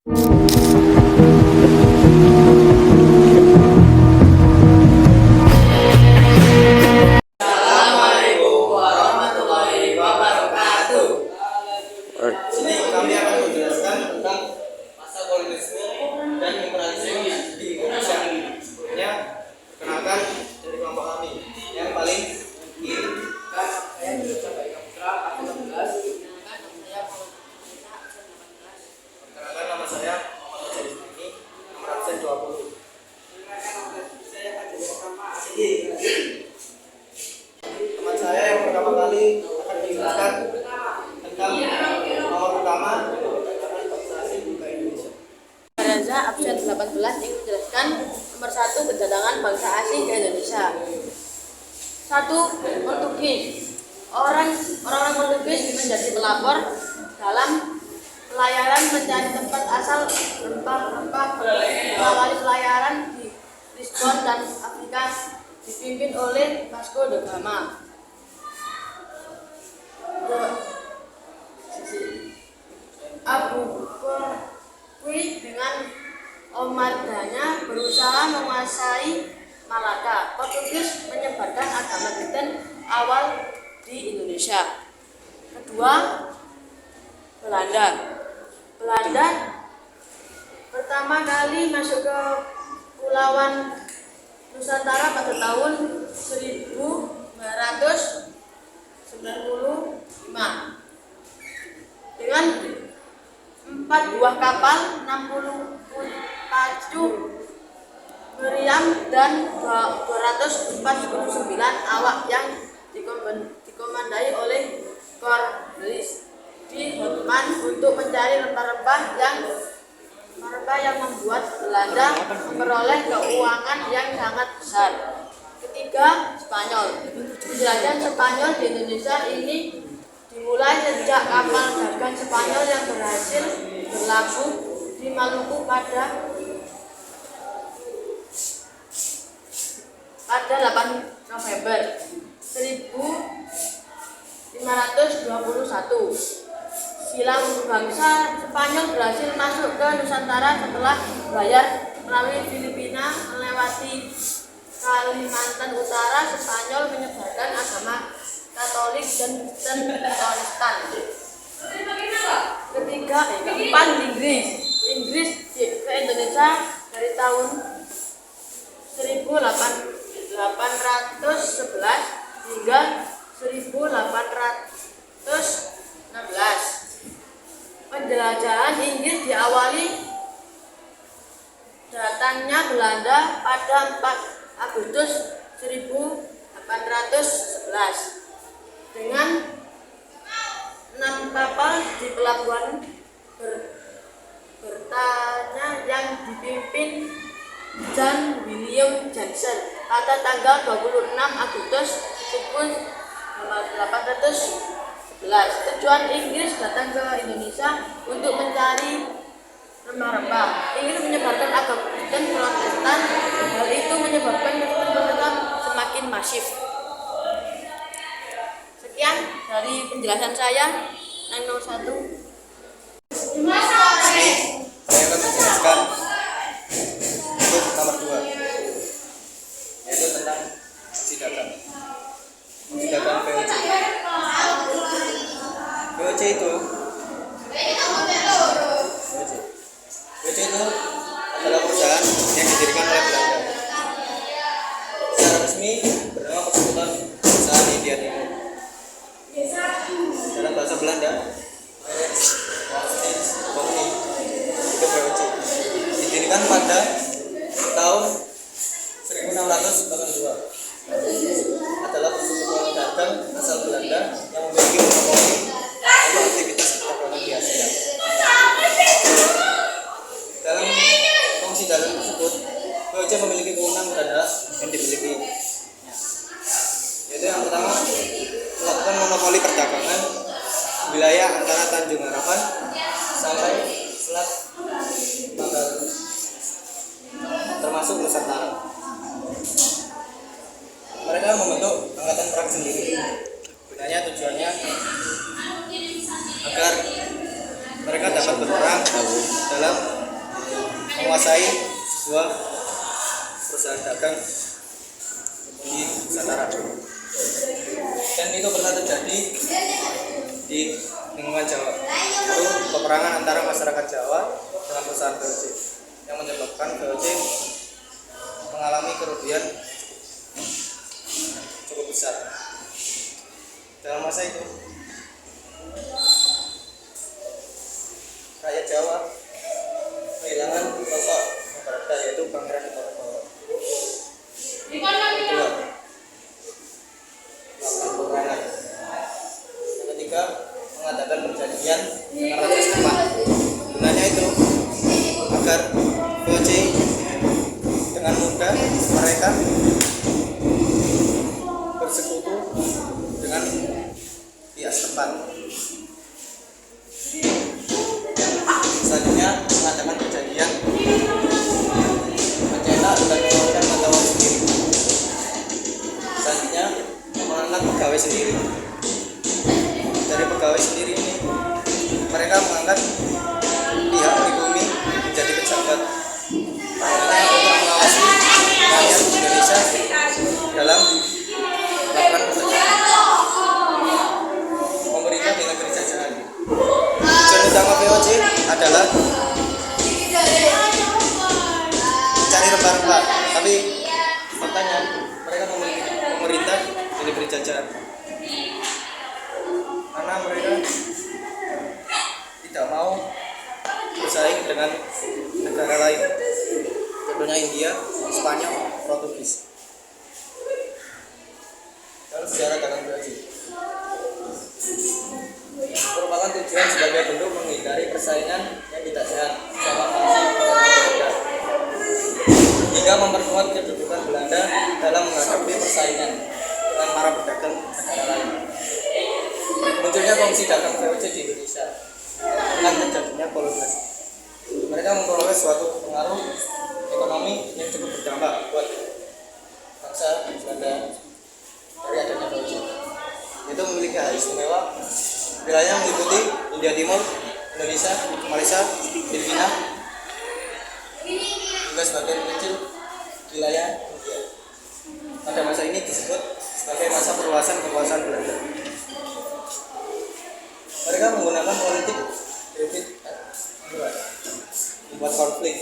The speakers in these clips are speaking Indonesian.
Assalamualaikum warahmatullahi wabarakatuh. Sini kami akan menjelaskan tentang masa kolonialisme dan imperialisme di Indonesia. Ya, perkenalkan dari kelompok kami yang paling kiri. Perkenalkan, nama saya Muhammad Rizky, nomor absen 20. Teman saya yang pertama kali akan menjelaskan tentang nomor pertama organisasi buka Indonesia. Reza absen 18 ingin menjelaskan nomor 1 kedatangan bangsa asing ke Indonesia. 1. Portugis. Orang-orang Portugis menjadi pelapor dalam pelayaran mencari tempat asal rempah-rempah. Mengawali pelayaran di Lisbon dan Afrika dipimpin oleh Vasco da Gama. Abu Bakar dengan armadanya berusaha menguasai Malaka. Portugis menyebarkan agama Kristen awal di Indonesia. Kedua, Belanda pertama kali masuk ke Kepulauan Nusantara pada tahun 1995 dengan 4 buah kapal, 60 pacu meriam dan 249 awak yang dikomandai oleh Cornelis di Hotman untuk mencari rempah-rempah yang membuat Belanda memperoleh keuangan yang sangat besar. Ketiga, Spanyol. Penjelajahan Spanyol di Indonesia ini dimulai sejak kapal dagang Spanyol yang berhasil berlabuh di Maluku pada 8 November 1521. Silam bangsa Spanyol berhasil masuk ke Nusantara setelah bayar melalui Filipina melewati Kalimantan Utara. Spanyol menyebarkan agama Katolik dan Kristen Protestan. Keempat, Inggris ke Indonesia dari tahun 1811 hingga 1816. Penjelajahan Inggris diawali datangnya Belanda pada 4 Agustus 1811 dengan 6 kapal di pelabuhan Britania yang dipimpin John William Johnson pada tanggal 26 Agustus 1811. Tujuan Inggris datang ke Indonesia untuk mencari rempah-rempah. Inggris menyebarkan agama Kristen Protestan. Hal itu menyebabkan Kristen Protestan semakin masif. Sekian dari penjelasan saya yang nomor 1. Saya akan menjelaskan untuk nomor 2, yaitu tentang fungsi dagang. Fungsi dagang VOC. VOC itu adalah perusahaan yang didirikan oleh Belanda. Secara resmi bernama Persekutuan Perusahaan India Timur. Dalam bahasa Belanda, itu VOC. Didirikan pada tahun 1682. Adalah persekutuan dagang asal Belanda yang memiliki monopoli untuk aktivitas perdagangan di Asia. Dalam fungsi dagang tersebut, VOC memiliki kewenangan terhadap yang dimilikinya, yaitu yang pertama, melakukan monopoli perdagangan wilayah antara Tanjung Harapan sampai Selat Manggarai, termasuk Nusantara. Mereka membentuk angkatan perang sendiri. Gunanya tujuannya agar mereka dapat berperang dalam menguasai sebuah perusahaan dagang di Nusantara. Dan itu pernah terjadi di lingkungan Jawa. Itu peperangan antara masyarakat Jawa dengan perusahaan VOC yang menyebabkan VOC mengalami kerugian cukup besar. Dalam masa itu, rakyat Jawa kehilangan sosok yang berada, yaitu Pangeran Diponegoro. Kedua, melakukan peperangan. Yang ketiga, mengadakan perjanjian dengan raja setempat. Gunanya itu agar VOC dengan mudah mereka bersekutu dengan pihak setempat. Selanjutnya, mengadakan perjanjian mencetak dan mengeluarkan mata uang sendiri. Selanjutnya, mengangkat pegawai sendiri. Dari pegawai sendiri ini, mereka mengangkat pihak pribumi menjadi pejabat. Karena untuk mengawasi rakyat Indonesia dalam melakukan perdagangan. Pemerintah di negeri jajahan. Tujuan utama VOC adalah mencari rempah-rempah, tapi faktanya mereka memiliki pemerintah di negeri jajahan karena mereka tidak mau bersaing dengan negara lain, contohnya India, Spanyol, Portugis. Dalam sejarah dagang VOC merupakan tujuan sebagai bentuk menghindari persaingan yang tidak sehat sama fungsi berbeda, hingga memperkuat kedudukan Belanda dalam menghadapi persaingan dengan para pedagang negara lain. Munculnya fungsi dagang VOC di Indonesia dengan terjadinya kolonialisasi. Mereka memperoleh suatu pengaruh ekonomi yang cukup berdampak buat bangsa Belanda dari adanya VOC. Itu memiliki hal istimewa. Wilayah meliputi India Timur, Indonesia, Malaysia, Filipina, juga sebagian kecil wilayah India. Pada masa ini disebut sebagai masa perluasan kekuasaan Belanda. Mereka menggunakan politik debit membuat konflik,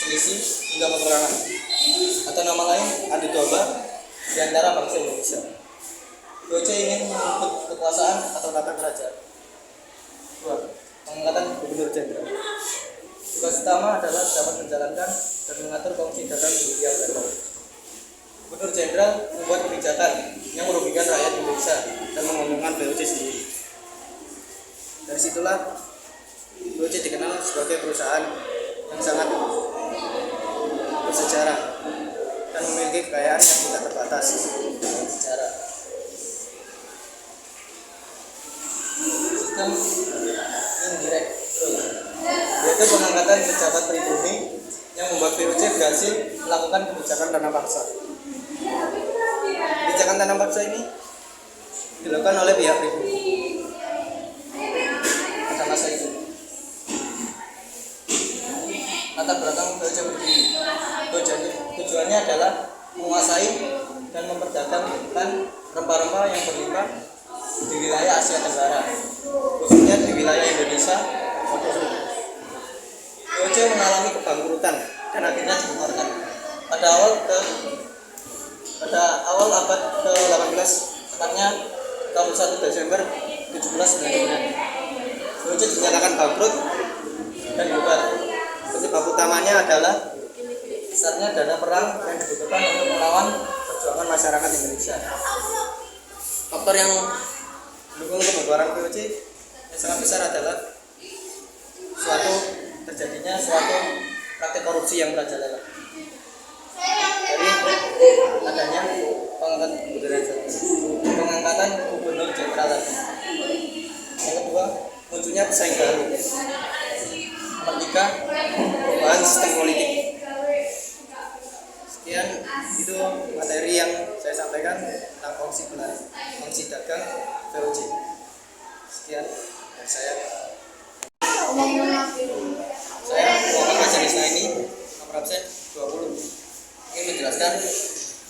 selisih hingga peperangan, atau nama lain adu domba di antara bangsa Indonesia. VOC ingin merebut kekuasaan atau tata kerajaan. 2. Pengangkatan Gubernur Jenderal. Tugas utama adalah dapat menjalankan dan mengatur fungsi dagang di Hindia Belanda. Gubernur Jenderal membuat kebijakan yang merugikan rakyat Indonesia dan menguntungkan VOC sendiri. Dari situlah VOC dikenal sebagai perusahaan yang sangat bersejarah dan memiliki kekayaan yang tidak terbatas dalam sejarah. Sistem indirect rule, yaitu pengangkatan pejabat pribumi yang membuat VOC berhasil melakukan kebijakan tanah paksa. Kebijakan tanah paksa ini dilakukan oleh pihak pribumi pada masa itu. Latar belakang VOC begini. Tujuannya adalah menguasai dan memperdagangkan rempah-rempah yang berlimpah di wilayah Asia Tenggara, khususnya di wilayah Indonesia. VOC mengalami kebangkrutan dan akhirnya dibubarkan pada awal abad ke-18, tepatnya 21 Desember 1799. VOC dinyatakan bangkrut dan bubar. Penyebab utamanya adalah besarnya dana perang yang dibutuhkan untuk melawan perjuangan masyarakat Indonesia. Faktor yang mendukung pembubaran VOC yang sangat besar adalah terjadinya suatu praktik korupsi yang merajalela. Dari adanya pengangkatan Gubernur Jenderal tadi. Yang kedua, munculnya pesaing baru. Nomor 3, perubahan sistem politik. Sekian itu materi yang saya sampaikan tentang fungsi dagang VOC. Sekian dari saya. Saya Muhammad Majelis ini dan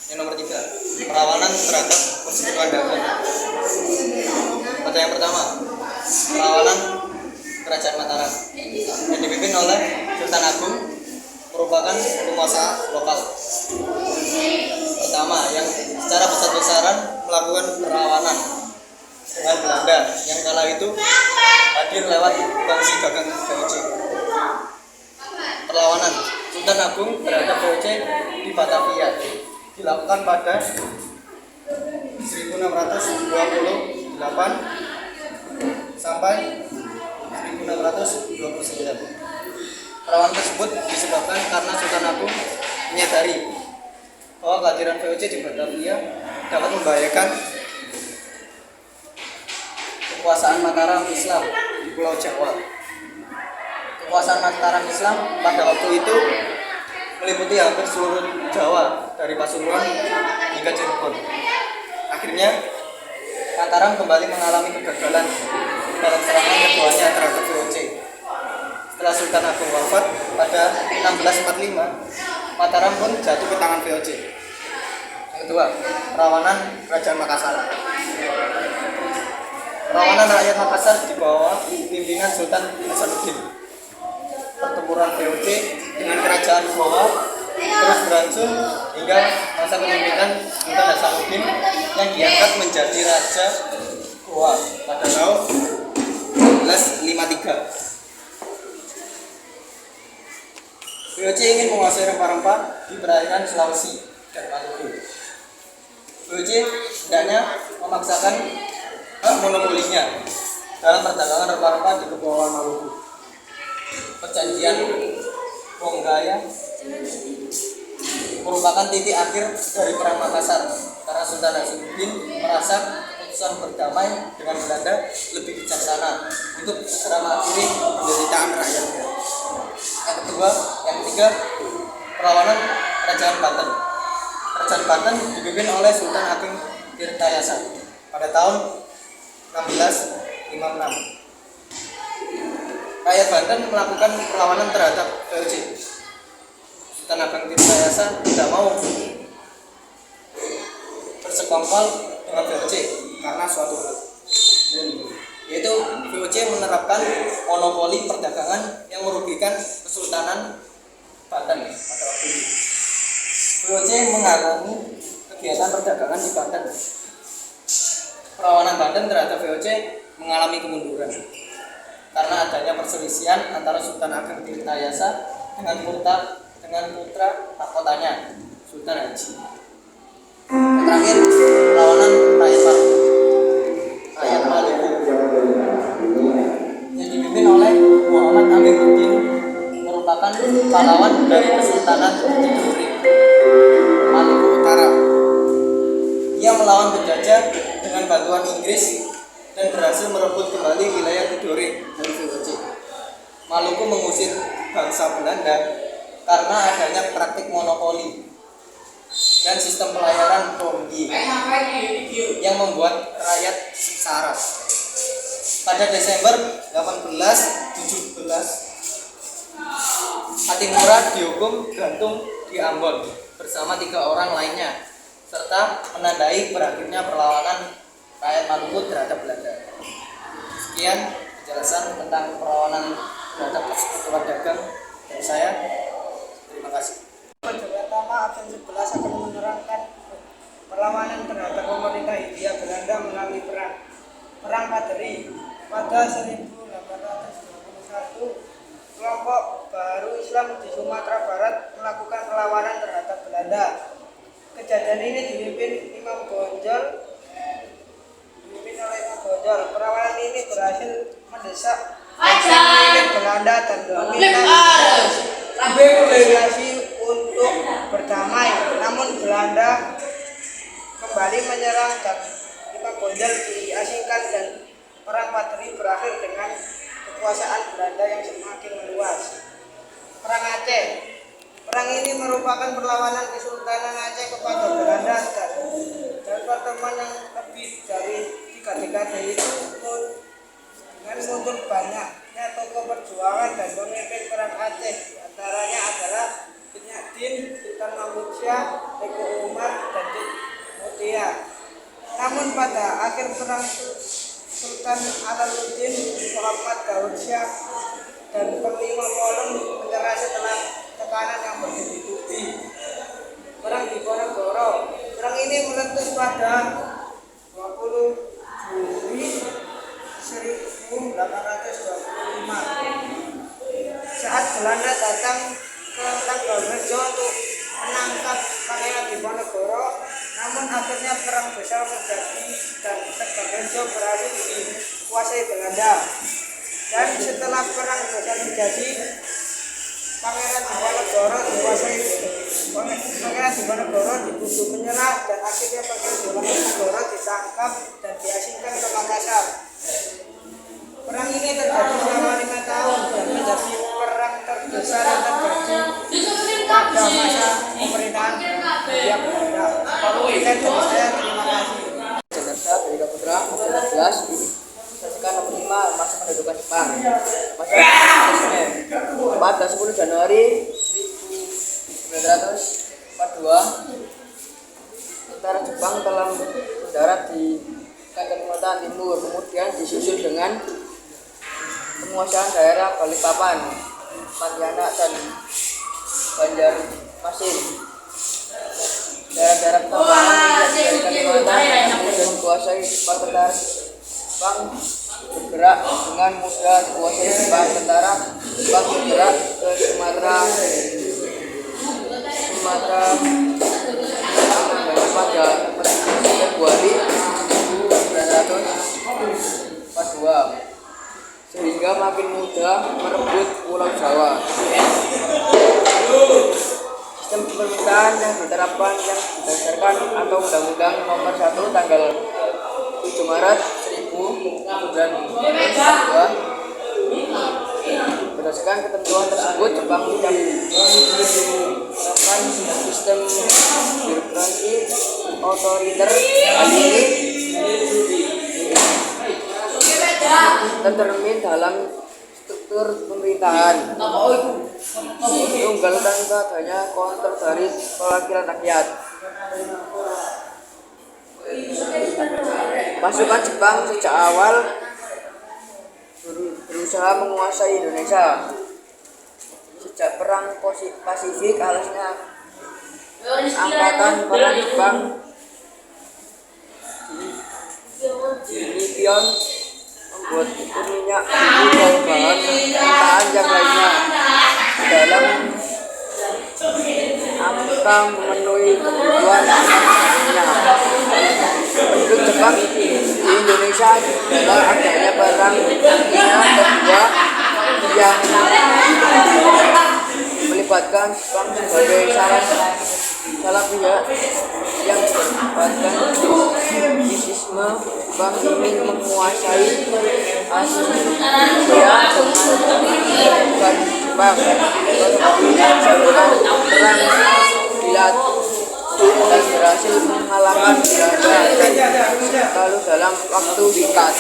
yang nomor 3, perlawanan terhadap persekutuan dagang. Pada yang pertama, perlawanan Kerajaan Mataram yang dipimpin oleh Sultan Agung, merupakan penguasa lokal pertama yang secara besar-besaran melakukan perlawanan dengan Belanda yang kala itu hadir lewat kongsi dagang VOC. Perlawanan Sultan Agung terhadap VOC di Batavia dilakukan pada 1628 sampai 1629. Perlawanan tersebut disebabkan karena Sultan Agung menyadari bahwa kehadiran VOC di Batavia dapat membahayakan kekuasaan Mataram Islam di Pulau Jawa. Kekuasaan Mataram Islam pada waktu itu meliputi hampir seluruh Jawa dari Pasuruan hingga Cirebon. Akhirnya Mataram kembali mengalami kegagalan dalam serangan keduanya terhadap VOC. Setelah Sultan Agung wafat pada 1645, Mataram pun jatuh ke tangan VOC. Yang kedua, perlawanan Kerajaan Makassar. Perlawanan rakyat Makassar di bawah pimpinan Sultan Hasanuddin. Pertempuran VOC dengan kerajaan Goa terus berlangsung hingga masa kepemimpinan Sultan Hasanuddin yang diangkat menjadi Raja Goa pada tahun 1653. VOC ingin menguasai rempah-rempah di perairan Sulawesi dan Maluku. VOC hendaknya memaksakan hak monopolinya dalam perdagangan rempah-rempah di Kepulauan Maluku. Perjanjian Bonggaya merupakan titik akhir dari Perang Makassar karena Sultan Hasanuddin merasa keputusan berdamai dengan Belanda lebih bijaksana untuk segera mengakhiri penderitaan rakyatnya. Yang ketiga, perlawanan Kerajaan Banten. Kerajaan Banten dipimpin oleh Sultan Agung Tirtayasa pada tahun 1656. Rakyat Banten melakukan perlawanan terhadap VOC. Sultan Agung Tirtayasa tidak mau bersekongkol dengan VOC karena suatu hal, yaitu VOC menerapkan monopoli perdagangan yang merugikan Kesultanan Banten pada waktu itu. VOC menghalangi kegiatan perdagangan di Banten. Perlawanan Banten terhadap VOC mengalami kemunduran karena adanya perselisihan antara Sultan Agung Tirtayasa dengan putra mahkotanya Sultan Haji. Terakhir, perlawanan rakyat Maluku yang dipimpin oleh Muhammad Amiruddin, merupakan pahlawan dari Kesultanan Tidore, Maluku Utara. Ia melawan penjajah dengan bantuan Inggris dan berhasil merebut kembali wilayah Tidore dari VOC. Maluku mengusir bangsa Belanda karena adanya praktik monopoli dan sistem pelayaran Tonggi yang membuat rakyat sengsara. Pada Desember 1817, Hatimura dihukum gantung di Ambon bersama 3 orang lainnya, serta menandai berakhirnya perlawanan rakyat Maluku terhadap Belanda. Sekian penjelasan tentang perlawanan terhadap persekutuan dagang dari saya. Terima kasih. Pertama, absen 11 akan menerangkan perlawanan terhadap pemerintah Hindia Belanda melalui Perang Paderi. Pada 1821, kelompok baru Islam di Sumatera Barat melakukan perlawanan terhadap Belanda. Kejadian ini dipimpin oleh Imam Bonjol. Perlawanan ini berhasil mendesak Belanda dan meminta negosiasi untuk berdamai. Namun Belanda kembali menyerang dan Imam Bonjol diasingkan dan Perang Paderi berakhir dengan kekuasaan Belanda yang semakin meluas. Perang Aceh. Perang ini merupakan perlawanan Kesultanan Aceh kepada Belanda dan pertemuan yang lebih dari 3 dekade itu dengan muncul banyaknya tokoh perjuangan dan pemimpin perang Aceh. Di antaranya adalah Nyadin, Sultan Mahmud Syah, Sultan Alaluddin Muhammad Daud Shah dan Panglima Polong menyerah setelah tekanan yang bertubi-tubi. Perang Diponegoro. Perang ini meletus pada 20 Juli 1825 saat Belanda datang ke Tegalrejo untuk menangkap Pangeran Diponegoro. Namun akhirnya perang besar terjadi dan Tegalrejo berhasil dikuasai Belanda. Dan setelah perang besar terjadi, Pangeran Diponegoro dituduh menyerah dan akhirnya Pangeran Diponegoro ditangkap dan diasingkan ke Makassar. Perang ini terjadi selama 5 tahun dan menjadi perang terbesar yang terjadi pada masa pemerintahan Hindia Belanda. Sekian dari saya, terima kasih. Jakarta dari Kaputra 14 saksikan nomor 5 masa pendudukan Jepang. Masa 10 Januari 1942 tentara Jepang telah mendarat di Kalimantan Timur, kemudian disusul dengan penguasaan daerah Balikpapan, Pontianak dan Banjarmasin. Daerah-daerah pertambangan dari Kalimantan kemudian dikuasai Jepang. Tentara Jepang bergerak dengan mudah dikuasai Jepang. Tentara Jepang bergerak ke Sumatera pada Februari 1942 sehingga makin mudah merebut Pulau Jawa. Sistem pemerintahan yang diterapkan yang berdasarkan atau Undang-Undang Nomor 1 Tanggal 7 Maret 1942. Berdasarkan ketentuan tersebut, Jepang tidak menerapkan sistem birokrasi otoriter. Hal ini tercermin dalam struktur pemerintahan. Tunggal tanpa adanya kontrol dari perwakilan rakyat. Pasukan Jepang sejak awal berusaha menguasai Indonesia. Sejak perang Pasifik, alasnya angkatan perang Jepang di Nippon membuat minyak dan bahan pemerintahan yang lainnya dalam angka memenuhi kebutuhan minyak. Penduduk Jepang di Indonesia adalah adanya perang dunia kedua yang melibatkan Jepang sebagai salah pihak yang melibatkan isisme. Jepang ingin menguasai Asia dengan Jepang sebelum perang dilat dan berhasil mengalahkan Belanda lalu dalam waktu singkat.